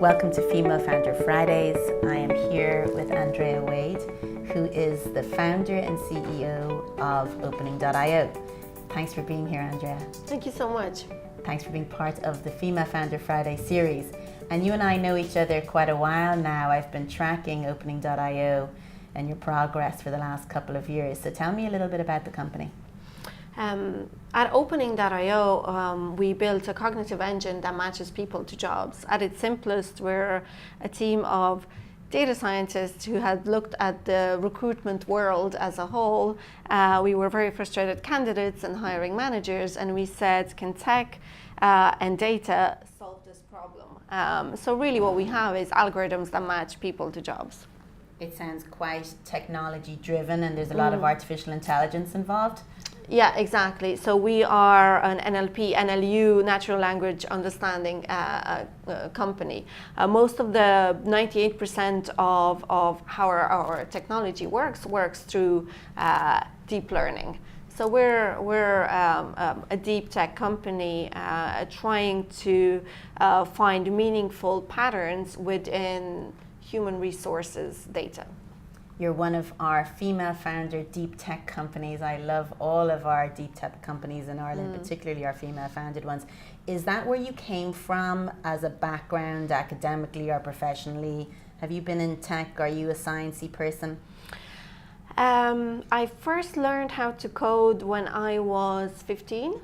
Welcome to Female Founder Fridays. I am here with Andrea Wade, who is the founder and CEO of Opening.io. Thanks for being here, Andrea. Thank you so much. Thanks for being part of the Female Founder Friday series. And you and I know each other quite a while now. I've been tracking Opening.io and your progress for the last couple of years. So tell me a little bit about the company. At Opening.io, we built a cognitive engine that matches people to jobs. At its simplest, we're a team of data scientists who had looked at the recruitment world as a whole. We were very frustrated candidates and hiring managers, and we said, can tech and data solve this problem? So really what we have is algorithms that match people to jobs. It sounds quite technology driven, and there's a lot of artificial intelligence involved. Yeah, exactly. So we are an NLU, natural language understanding company. Most of the 98% of how our technology works through deep learning. So we're a deep tech company trying to find meaningful patterns within human resources data. You're one of our female founder deep tech companies. I love all of our deep tech companies in Ireland, particularly our female founded ones. Is that where you came from as a background, academically or professionally? Have you been in tech? Are you a sciencey person? I first learned how to code when I was 15.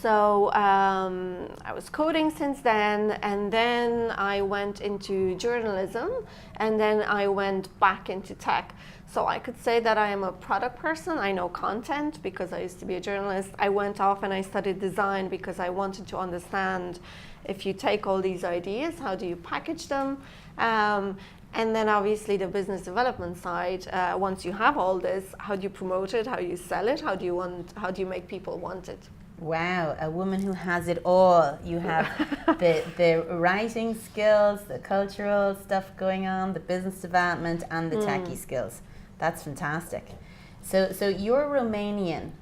So I was coding since then, and then I went into journalism, and then I went back into tech. So I could say that I am a product person. I know content because I used to be a journalist. I went off and I studied design because I wanted to understand, if you take all these ideas, how do you package them? And then obviously the business development side, once you have all this, how do you promote it? How do you sell it? How do you make people want it? Wow, a woman who has it all. You have the writing skills, the cultural stuff going on, the business development, and the techie skills. That's fantastic. So you're Romanian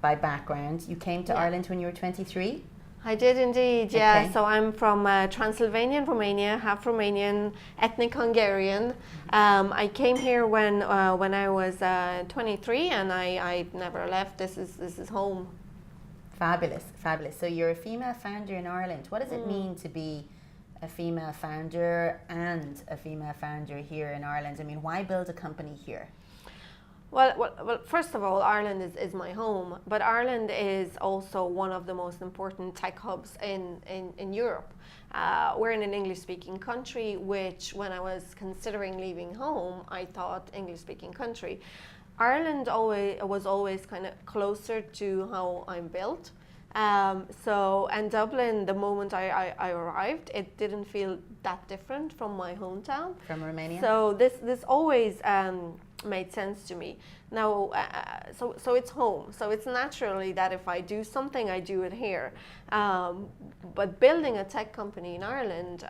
by background. You came to Ireland when you were 23? I did indeed, yeah. Okay. So I'm from Transylvania, Romania, half Romanian, ethnic Hungarian. I came here when I was 23, and I never left. This is home. Fabulous, fabulous. So you're a female founder in Ireland. What does it mean to be a female founder and a female founder here in Ireland? I mean, why build a company here? Well, first of all, Ireland is my home, but Ireland is also one of the most important tech hubs in Europe. We're in an English-speaking country, which when I was considering leaving home, I thought English-speaking country. Ireland was always kind of closer to how I'm built. And Dublin, the moment I arrived, it didn't feel that different from my hometown. From Romania? So this always made sense to me. Now, so it's home. So it's naturally that if I do something, I do it here. But building a tech company in Ireland,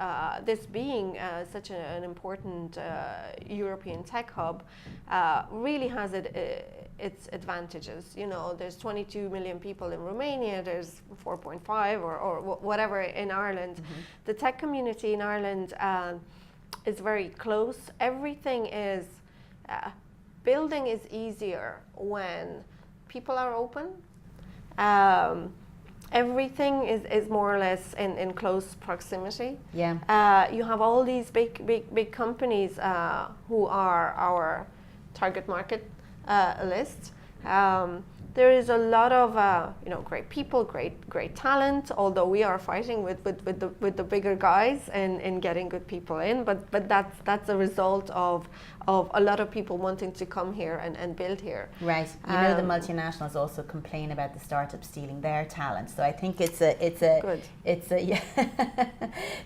this being such an important European tech hub, really has its advantages. You know, there's 22 million people in Romania, there's 4.5 or whatever in Ireland. The tech community in Ireland is very close. Everything is, building is easier when people are open. Everything is more or less in close proximity. Yeah. You have all these big companies who are our target market list. There is a lot of great people, great talent. Although we are fighting with the bigger guys in getting good people in, but that's a result of a lot of people wanting to come here and build here. Right. You know, the multinationals also complain about the startups stealing their talent. So I think it's a yeah.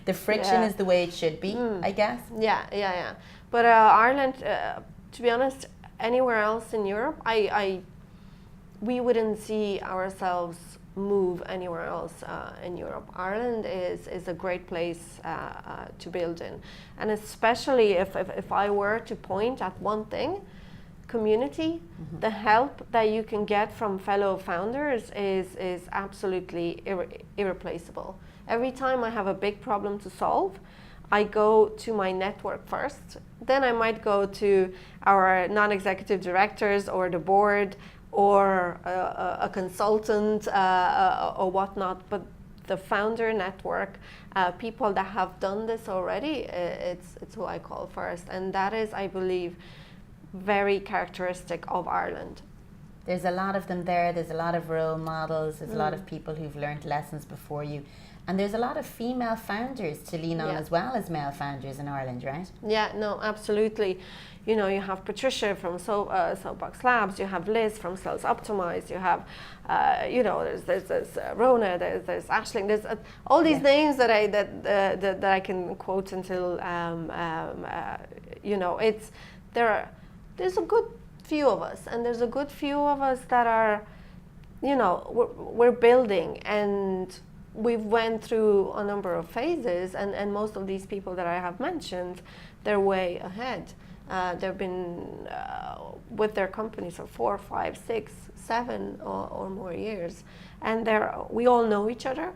The friction is the way it should be, I guess. Yeah. But Ireland, to be honest, anywhere else in Europe, we wouldn't see ourselves move anywhere else in Europe. Ireland is a great place to build in, and especially if I were to point at one thing, community, the help that you can get from fellow founders is absolutely irreplaceable. Every time I have a big problem to solve, I go to my network first. Then I might go to our non-executive directors or the board or a consultant or whatnot. But the founder network, people that have done this already, it's who I call first. And that is, I believe, very characteristic of Ireland. There's a lot of them there. There's a lot of role models. There's a lot of people who've learned lessons before you. And there's a lot of female founders to lean on as well as male founders in Ireland, right? Yeah, no, absolutely. You know, you have Patricia from Soapbox Labs, you have Liz from Sales Optimized, you have, you know, there's Rona, there's Aisling, there's all these names that I can quote until, you know, there's a good few of us, and there's a good few of us that are, you know, we're building, and we've went through a number of phases, and most of these people that I have mentioned, they're way ahead. They've been with their companies for 4, 5, 6, 7 or more years, and we all know each other,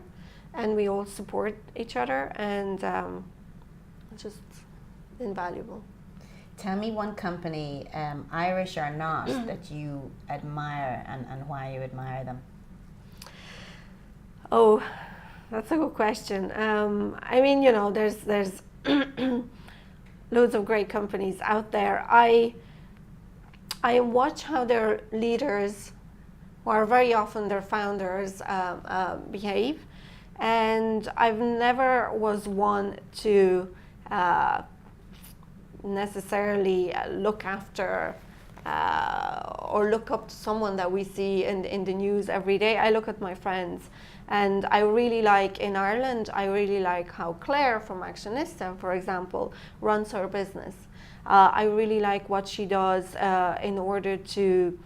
and we all support each other, and it's just invaluable. Tell me one company, Irish or not, that you admire and why you admire them. Oh, that's a good question. I mean, you know, there's loads of great companies out there. I watch how their leaders, who are very often their founders, behave, and I've never was one to necessarily look after or look up to someone that we see in the news every day. I look at my friends, and I really like, in Ireland, I really like how Claire from Actionista, for example, runs her business. I really like what she does in order to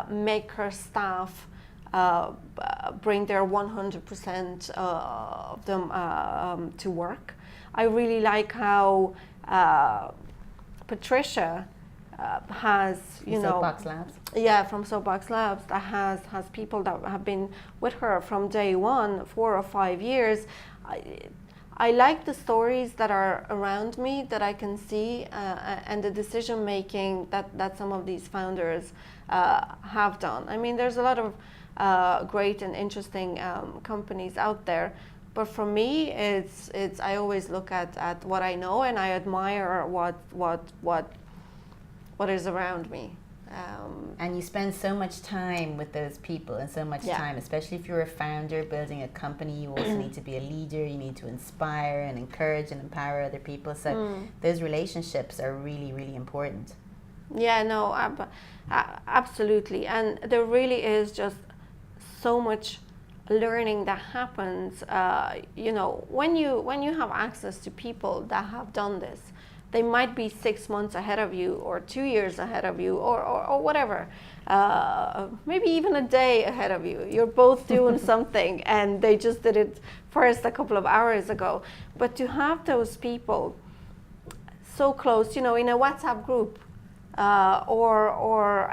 make her staff bring their 100% of them to work. I really like how Patricia has, you know, Soapbox Labs. Yeah, from Soapbox Labs, that has people that have been with her from day one, 4 or 5 years. I like the stories that are around me that I can see, and the decision making that some of these founders have done. I mean, there's a lot of great and interesting companies out there. But for me, it's I always look at what I know, and I admire what is around me. And you spend so much time with those people, and so much time, especially if you're a founder building a company. You also need to be a leader. You need to inspire and encourage and empower other people. So those relationships are really, really important. Yeah, no, absolutely. And there really is just so much learning that happens. You know, when you have access to people that have done this, they might be 6 months ahead of you, or 2 years ahead of you, or whatever. Maybe even a day ahead of you. You're both doing something, and they just did it first a couple of hours ago. But to have those people so close, you know, in a WhatsApp group, or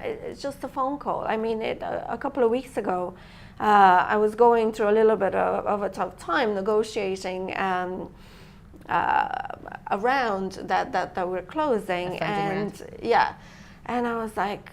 it's just a phone call. I mean, a couple of weeks ago, I was going through a little bit of a tough time negotiating a round that we're closing, and and I was like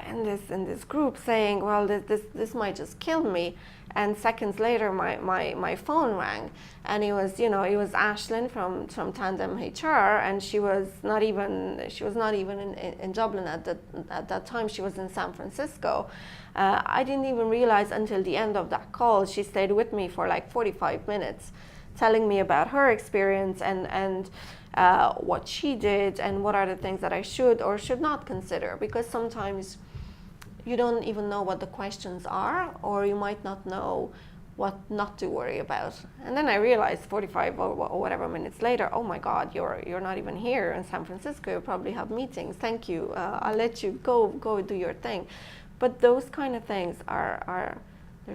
in this group saying, well, this might just kill me. And seconds later, my phone rang, and it was Aisling from Tandem HR, and she was not even in Dublin at that time. She was in San Francisco. I didn't even realize until the end of that call. She stayed with me for like 45 minutes, telling me about her experience and what she did, and what are the things that I should or should not consider, because sometimes you don't even know what the questions are, or you might not know what not to worry about. And then I realized 45 or whatever minutes later, oh my God, you're not even here in San Francisco. You probably have meetings. Thank you. I'll let you go do your thing. But those kind of things they're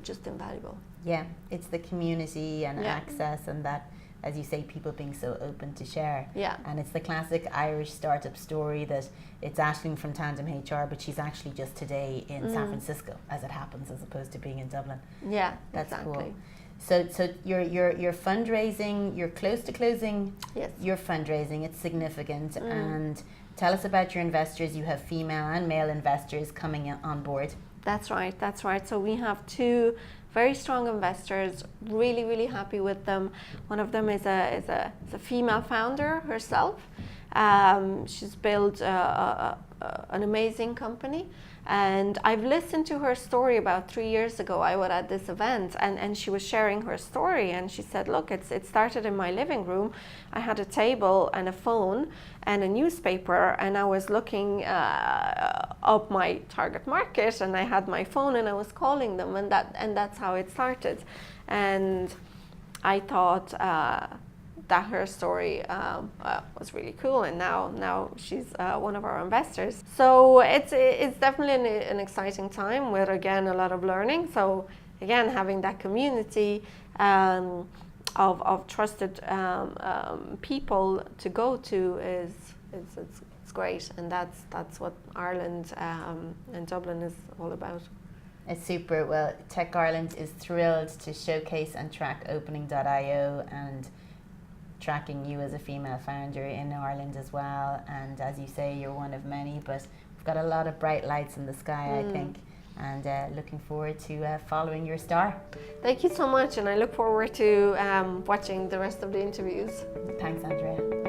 just invaluable. Yeah, it's the community and access, and that, as you say, people being so open to share. Yeah. And it's the classic Irish startup story that it's Aisling from Tandem HR, but she's actually just today in San Francisco, as it happens, as opposed to being in Dublin. Yeah, that's exactly. cool. So you're fundraising. You're close to closing. Yes. Your fundraising. It's significant. And tell us about your investors. You have female and male investors coming on board. That's right. That's right. So we have two very strong investors. Really, really happy with them. One of them is a female founder herself. She's built an amazing company. And I've listened to her story about 3 years ago. I was at this event and she was sharing her story, and she said, look, it started in my living room. I had a table and a phone and a newspaper, and I was looking up my target market, and I had my phone and I was calling them, and that's how it started. And I thought that her story was really cool, and now she's one of our investors. So it's definitely an exciting time with, again, a lot of learning. So again, having that community of trusted people to go to it's great, and that's what Ireland and Dublin is all about. It's super. Well, Tech Ireland is thrilled to showcase and track opening.io and tracking you as a female founder in Ireland as well. And as you say, you're one of many, but we've got a lot of bright lights in the sky, I think, and looking forward to following your star. Thank you so much, and I look forward to watching the rest of the interviews. Thanks, Andrea.